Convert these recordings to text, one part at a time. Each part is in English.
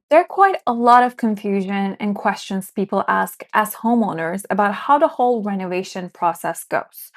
There are quite a lot of confusion and questions people ask as homeowners about how the whole renovation process goes.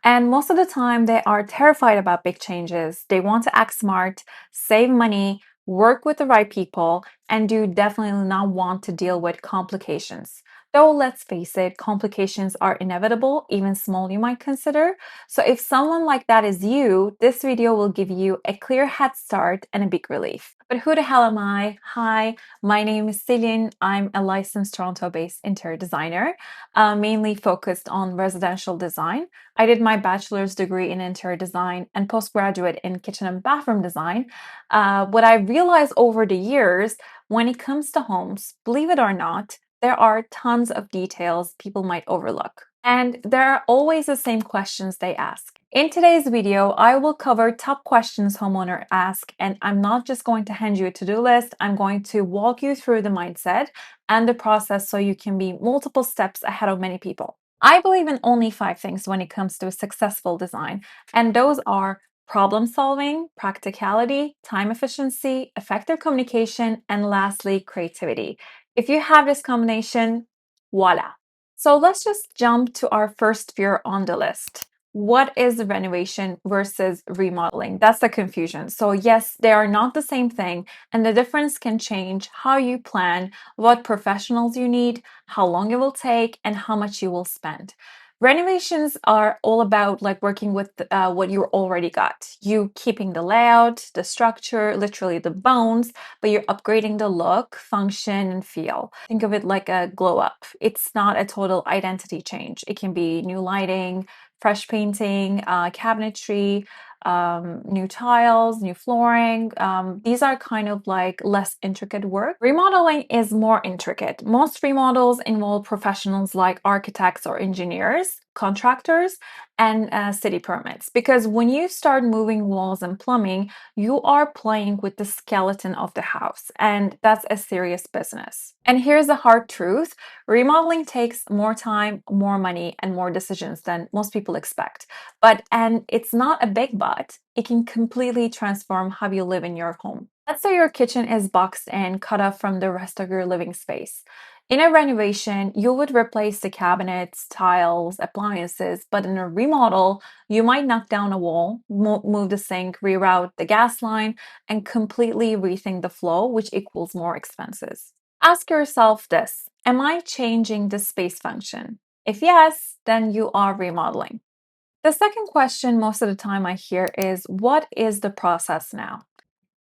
And most of the time, they are terrified about big changes. They want to act smart, save money, work with the right people, and do definitely not want to deal with complications. Though, let's face it, complications are inevitable, even small you might consider. So, if someone like that is you, this video will give you a clear head start and a big relief. But who the hell am I? Hi, my name is Celine. I'm a licensed Toronto based interior designer, mainly focused on residential design. I did my bachelor's degree in interior design and postgraduate in kitchen and bathroom design. What I realized over the years, when it comes to homes, believe it or not, there are tons of details people might overlook. And there are always the same questions they ask. In today's video, I will cover top questions homeowners ask, and I'm not just going to hand you a to-do list, I'm going to walk you through the mindset and the process so you can be multiple steps ahead of many people. I believe in only 5 things when it comes to a successful design, and those are problem solving, practicality, time efficiency, effective communication, and lastly, creativity. If you have this combination, voila. So let's just jump to our first fear on the list. What is renovation versus remodeling? That's the confusion. So, yes, they are not the same thing, and the difference can change how you plan, what professionals you need, how long it will take, and how much you will spend. Renovations are all about like working with what you already got. You keeping the layout, the structure, literally the bones, but you're upgrading the look, function, and feel. Think of it like a glow up. It's not a total identity change. It can be new lighting, fresh painting, cabinetry, new tiles, new flooring. These are kind of like less intricate work. Remodeling is more intricate. Most remodels involve professionals like architects or engineers, contractors, and city permits. Because when you start moving walls and plumbing, you are playing with the skeleton of the house, and that's a serious business. And here's the hard truth: remodeling takes more time, more money, and more decisions than most people expect. And it's not a big but, it can completely transform how you live in your home. Let's say your kitchen is boxed and cut off from the rest of your living space. In a renovation, you would replace the cabinets, tiles, appliances, but in a remodel, you might knock down a wall, move the sink, reroute the gas line, and completely rethink the flow, which equals more expenses. Ask yourself this: am I changing the space function? If yes, then you are remodeling. The second question most of the time I hear is, what is the process now?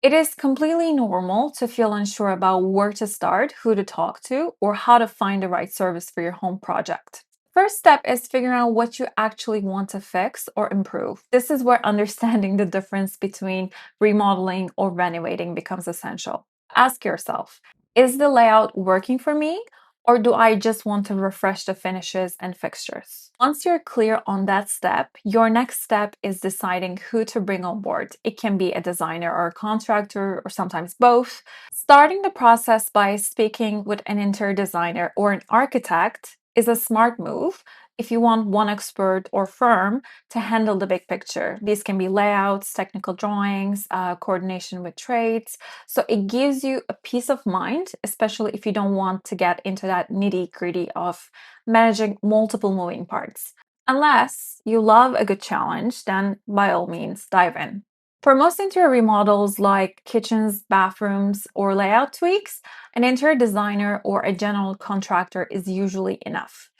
It is completely normal to feel unsure about where to start, who to talk to, or how to find the right service for your home project. First step is figuring out what you actually want to fix or improve. This is where understanding the difference between remodeling or renovating becomes essential. Ask yourself, is the layout working for me? Or do I just want to refresh the finishes and fixtures? Once you're clear on that step, your next step is deciding who to bring on board. It can be a designer or a contractor, or sometimes both. Starting the process by speaking with an interior designer or an architect is a smart move if you want one expert or firm to handle the big picture. These can be layouts, technical drawings, coordination with trades. So it gives you a peace of mind, especially if you don't want to get into that nitty-gritty of managing multiple moving parts. Unless you love a good challenge, then by all means, dive in. For most interior remodels like kitchens, bathrooms, or layout tweaks, an interior designer or a general contractor is usually enough.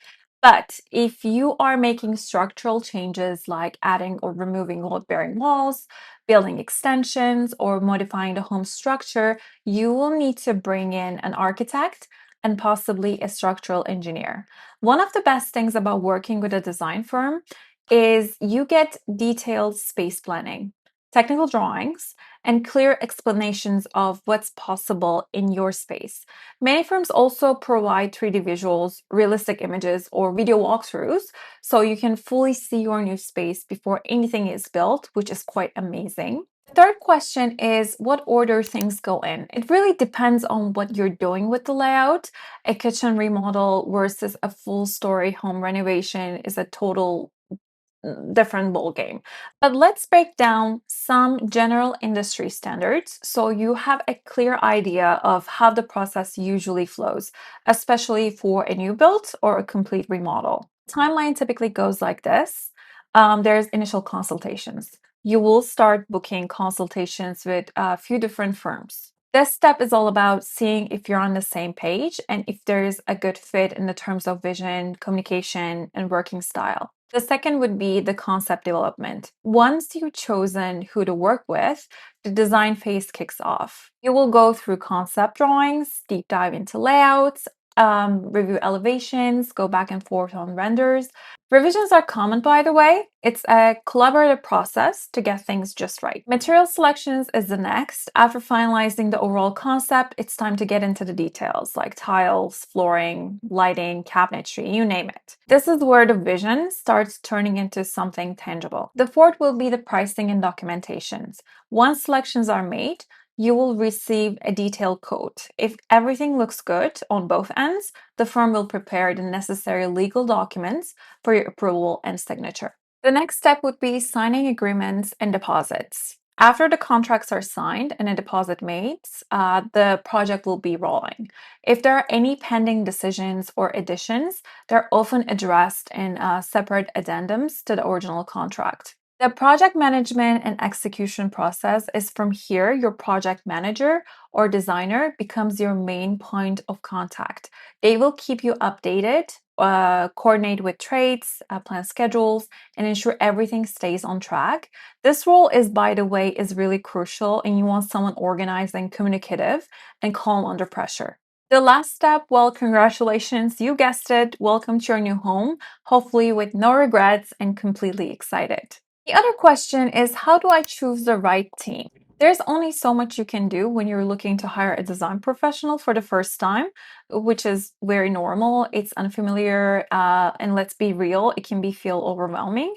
But if you are making structural changes like adding or removing load-bearing walls, building extensions, or modifying the home structure, you will need to bring in an architect and possibly a structural engineer. One of the best things about working with a design firm is you get detailed space planning, technical drawings, and clear explanations of what's possible in your space. Many firms also provide 3D visuals, realistic images, or video walkthroughs so you can fully see your new space before anything is built, which is quite amazing. The third question is what order things go in. It really depends on what you're doing with the layout. A kitchen remodel versus a full story home renovation is a total different ball game. But let's break down some general industry standards so you have a clear idea of how the process usually flows, especially for a new build or a complete remodel. Timeline typically goes like this. There's initial consultations. You will start booking consultations with a few different firms. This step is all about seeing if you're on the same page and if there's a good fit in the terms of vision, communication, and working style. The second would be the concept development. Once you've chosen who to work with, the design phase kicks off. You will go through concept drawings, deep dive into layouts, review elevations, go back and forth on renders. Revisions are common, by the way. It's a collaborative process to get things just right. Material selections is the next. After finalizing the overall concept, it's time to get into the details like tiles, flooring, lighting, cabinetry, you name it. This is where the vision starts turning into something tangible. The fourth will be the pricing and documentations. Once selections are made, you will receive a detailed quote. If everything looks good on both ends, the firm will prepare the necessary legal documents for your approval and signature. The next step would be signing agreements and deposits. After the contracts are signed and a deposit made, the project will be rolling. If there are any pending decisions or additions, they're often addressed in separate addendums to the original contract. The project management and execution process is from here, your project manager or designer becomes your main point of contact. They will keep you updated, coordinate with trades, plan schedules, and ensure everything stays on track. This role is, by the way, is really crucial, and you want someone organized and communicative and calm under pressure. The last step, well, congratulations, you guessed it. Welcome to your new home, hopefully with no regrets and completely excited. The other question is, how do I choose the right team? There's only so much you can do when you're looking to hire a design professional for the first time, which is very normal. It's unfamiliar, and let's be real, it can feel overwhelming.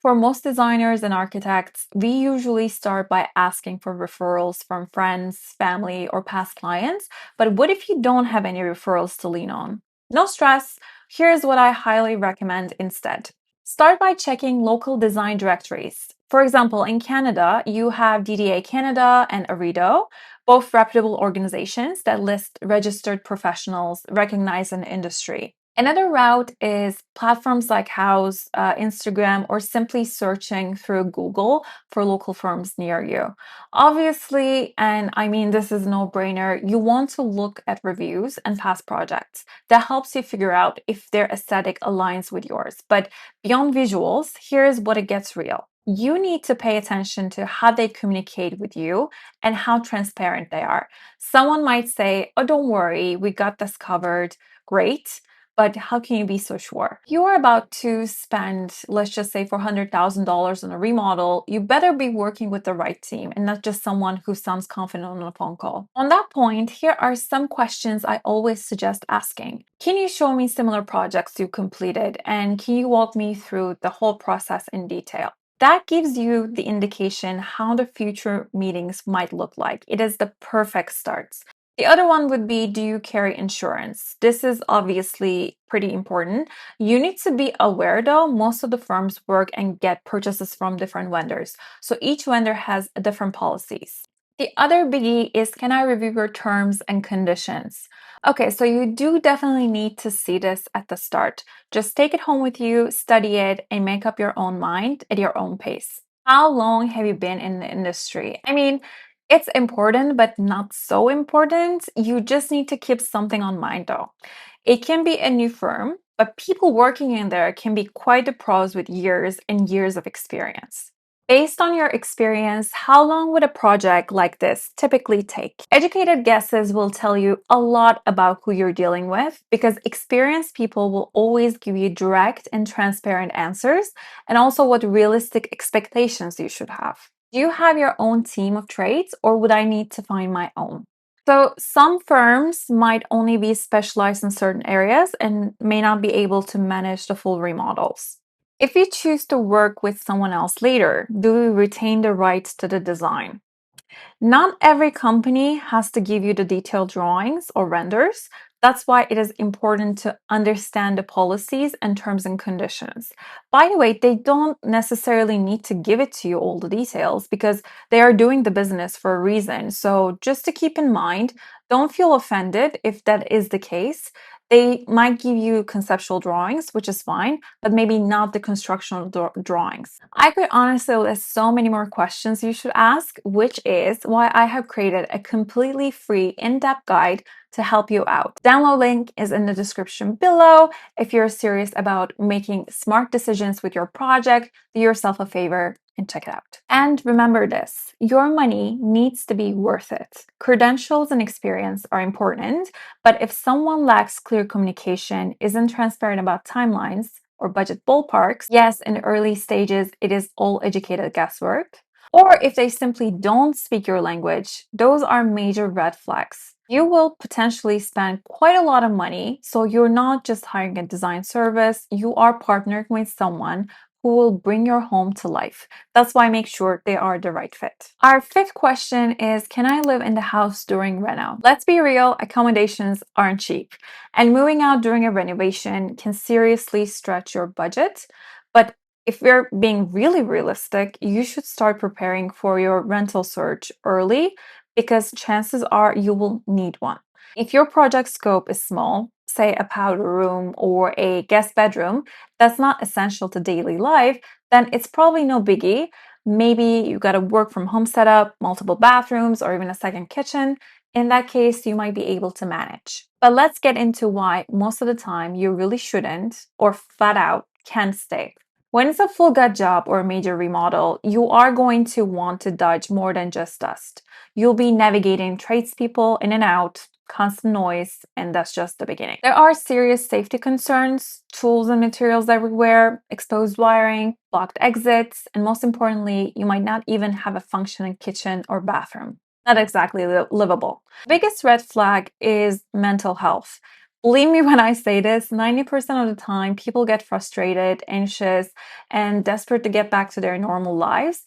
For most designers and architects, we usually start by asking for referrals from friends, family, or past clients. But what if you don't have any referrals to lean on? No stress. Here's what I highly recommend instead. Start by checking local design directories. For example, in Canada, you have DDA Canada and Arido, both reputable organizations that list registered professionals recognized in the industry. Another route is platforms like House, Instagram, or simply searching through Google for local firms near you. Obviously, and I mean this is no brainer, you want to look at reviews and past projects. That helps you figure out if their aesthetic aligns with yours. But beyond visuals, here's what it gets real. You need to pay attention to how they communicate with you and how transparent they are. Someone might say, "Oh, don't worry, we got this covered." Great. But how can you be so sure? If you are about to spend, let's just say, $400,000 on a remodel, you better be working with the right team and not just someone who sounds confident on a phone call. On that point, here are some questions I always suggest asking. Can you show me similar projects you completed? And can you walk me through the whole process in detail? That gives you the indication how the future meetings might look like. It is the perfect start. The other one would be, do you carry insurance? This is obviously pretty important. You need to be aware though, most of the firms work and get purchases from different vendors. So each vendor has different policies. The other biggie is, can I review your terms and conditions? Okay, so you do definitely need to see this at the start. Just take it home with you, study it, and make up your own mind at your own pace. How long have you been in the industry? I mean, it's important, but not so important. You just need to keep something on mind though. It can be a new firm, but people working in there can be quite the pros with years and years of experience. Based on your experience, how long would a project like this typically take? Educated guesses will tell you a lot about who you're dealing with because experienced people will always give you direct and transparent answers and also what realistic expectations you should have. Do you have your own team of trades or would I need to find my own? So some firms might only be specialized in certain areas and may not be able to manage the full remodels. If you choose to work with someone else later, do you retain the rights to the design? Not every company has to give you the detailed drawings or renders. That's why it is important to understand the policies and terms and conditions. By the way, they don't necessarily need to give it to you all the details because they are doing the business for a reason. So just to keep in mind, don't feel offended if that is the case. They might give you conceptual drawings, which is fine, but maybe not the constructional drawings. I could honestly list so many more questions you should ask, which is why I have created a completely free in-depth guide to help you out. Download link is in the description below. If you're serious about making smart decisions with your project, do yourself a favor and check it out. And remember this, your money needs to be worth it. Credentials and experience are important, but if someone lacks clear communication, isn't transparent about timelines, or budget ballparks, yes, in early stages, it is all educated guesswork. Or if they simply don't speak your language, those are major red flags. You will potentially spend quite a lot of money, so you're not just hiring a design service, you are partnering with someone who will bring your home to life. That's why make sure they are the right fit. Our fifth question is, can I live in the house during reno? Let's be real, accommodations aren't cheap, and moving out during a renovation can seriously stretch your budget. But if we're being really realistic, you should start preparing for your rental search early because chances are you will need one. If your project scope is small, say a powder room or a guest bedroom, that's not essential to daily life, then it's probably no biggie. Maybe you got a work from home setup, multiple bathrooms, or even a second kitchen. In that case, you might be able to manage. But let's get into why most of the time you really shouldn't or flat out can't stay. When it's a full gut job or a major remodel, you are going to want to dodge more than just dust. You'll be navigating tradespeople in and out, constant noise, and that's just the beginning. There are serious safety concerns, tools and materials everywhere, exposed wiring, blocked exits, and most importantly, you might not even have a functioning kitchen or bathroom. Not exactly livable. The biggest red flag is mental health. Believe me when I say this, 90% of the time people get frustrated, anxious, and desperate to get back to their normal lives.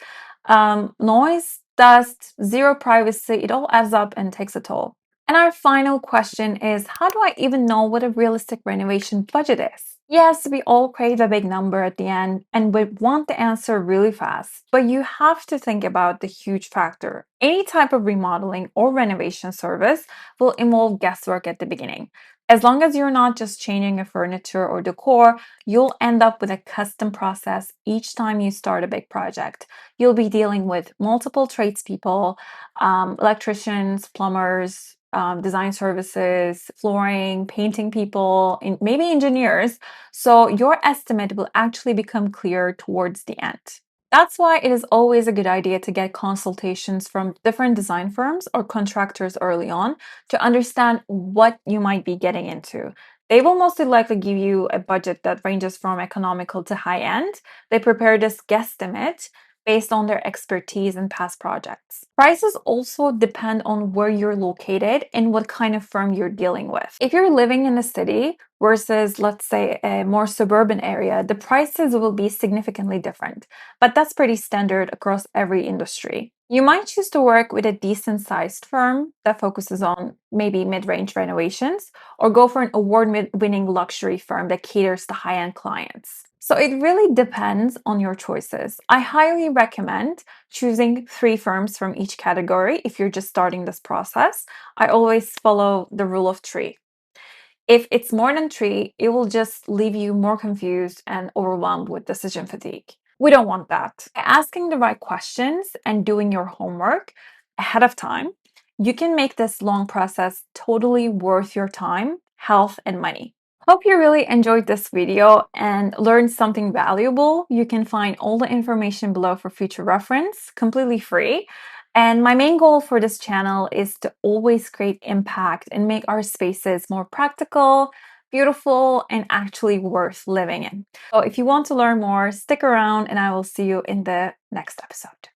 Noise, dust, zero privacy, it all adds up and takes a toll. And our final question is, how do I even know what a realistic renovation budget is? Yes, we all crave a big number at the end and we want the answer really fast, but you have to think about the huge factor. Any type of remodeling or renovation service will involve guesswork at the beginning. As long as you're not just changing a furniture or decor, you'll end up with a custom process each time you start a big project. You'll be dealing with multiple tradespeople, electricians, plumbers, design services, flooring, painting people, and maybe engineers. So your estimate will actually become clear towards the end. That's why it is always a good idea to get consultations from different design firms or contractors early on to understand what you might be getting into. They will mostly likely give you a budget that ranges from economical to high end. They prepare this guesstimate based on their expertise in past projects. Prices also depend on where you're located and what kind of firm you're dealing with. If you're living in a city versus, let's say, a more suburban area, the prices will be significantly different, but that's pretty standard across every industry. You might choose to work with a decent sized firm that focuses on maybe mid-range renovations, or go for an award-winning luxury firm that caters to high-end clients. So it really depends on your choices. I highly recommend choosing 3 firms from each category if you're just starting this process. I always follow the rule of 3. If it's more than 3, it will just leave you more confused and overwhelmed with decision fatigue. We don't want that. By asking the right questions and doing your homework ahead of time, you can make this long process totally worth your time, health, and money. Hope you really enjoyed this video and learned something valuable. You can find all the information below for future reference, completely free. And my main goal for this channel is to always create impact and make our spaces more practical, beautiful, and actually worth living in. So if you want to learn more, stick around and I will see you in the next episode.